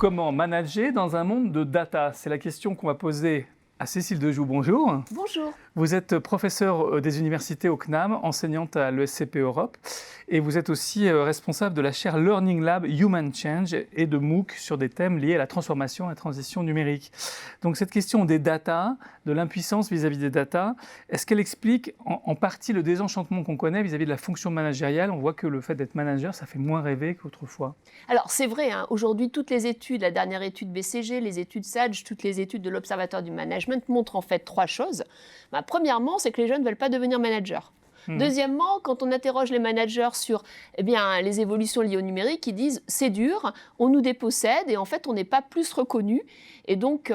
comment manager dans un monde de data? C'est la question qu'on va poser à Cécile Dejoux. Bonjour. Bonjour. Vous êtes professeure des universités au CNAM, enseignante à l'ESCP Europe, et vous êtes aussi responsable de la chaire Learning Lab Human Change et de MOOC sur des thèmes liés à la transformation et la transition numérique. Donc cette question des data, de l'impuissance vis-à-vis des data, est-ce qu'elle explique en partie le désenchantement qu'on connaît vis-à-vis de la fonction managériale? On voit que le fait d'être manager, ça fait moins rêver qu'autrefois. Alors c'est vrai, aujourd'hui toutes les études, la dernière étude BCG, les études SAGE, toutes les études de l'Observatoire du management montrent en fait trois choses. Premièrement, c'est que les jeunes ne veulent pas devenir managers. Deuxièmement, quand on interroge les managers sur les évolutions liées au numérique, ils disent c'est dur, on nous dépossède et en fait on n'est pas plus reconnu. Et donc,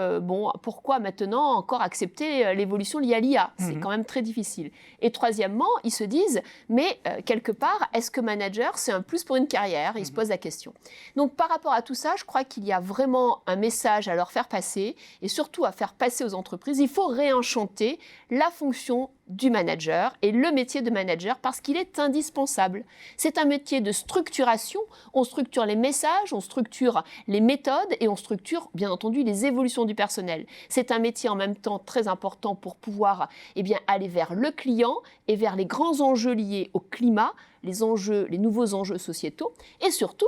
pourquoi maintenant encore accepter l'évolution liée à l'IA? C'est quand même très difficile. Et troisièmement, ils se disent, mais quelque part, est-ce que manager, c'est un plus pour une carrière? Ils se posent la question. Donc, par rapport à tout ça, je crois qu'il y a vraiment un message à leur faire passer et surtout à faire passer aux entreprises. Il faut réenchanter la fonction du manager et le métier de manager parce qu'il est indispensable. C'est un métier de structuration. On structure les messages, on structure les méthodes et on structure, bien entendu, les évolutions du personnel. C'est un métier en même temps très important pour pouvoir aller vers le client et vers les grands enjeux liés au climat, les nouveaux enjeux sociétaux et surtout,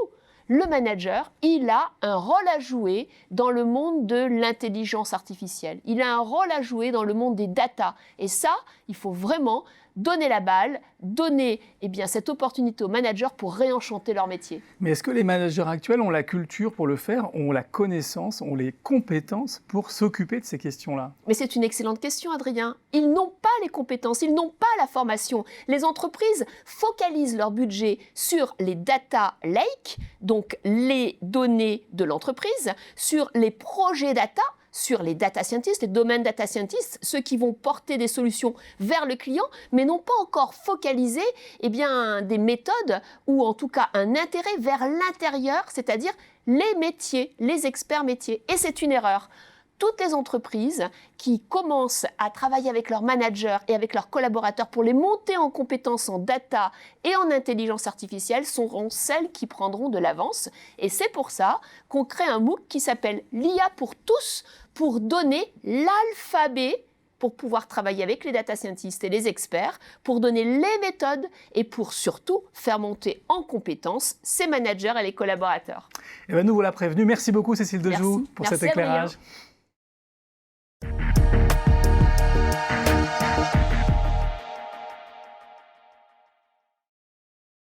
le manager, il a un rôle à jouer dans le monde de l'intelligence artificielle. Il a un rôle à jouer dans le monde des data. Et ça, il faut vraiment donner la balle, donner cette opportunité aux managers pour réenchanter leur métier. Mais est-ce que les managers actuels ont la culture pour le faire, ont la connaissance, ont les compétences pour s'occuper de ces questions-là? Mais c'est une excellente question, Adrien. Ils n'ont pas les compétences, ils n'ont pas la formation. Les entreprises focalisent leur budget sur les data lakes, donc les données de l'entreprise, sur les projets data, sur les data scientists, les domaines data scientists, ceux qui vont porter des solutions vers le client, mais n'ont pas encore focalisé des méthodes ou en tout cas un intérêt vers l'intérieur, c'est-à-dire les métiers, les experts métiers. Et c'est une erreur. Toutes les entreprises qui commencent à travailler avec leurs managers et avec leurs collaborateurs pour les monter en compétences en data et en intelligence artificielle seront celles qui prendront de l'avance. Et c'est pour ça qu'on crée un MOOC qui s'appelle l'IA pour tous, pour donner l'alphabet pour pouvoir travailler avec les data scientists et les experts, pour donner les méthodes et pour surtout faire monter en compétences ces managers et les collaborateurs. Nous voilà prévenus. Merci beaucoup Cécile Dejoux pour cet éclairage. Adrien.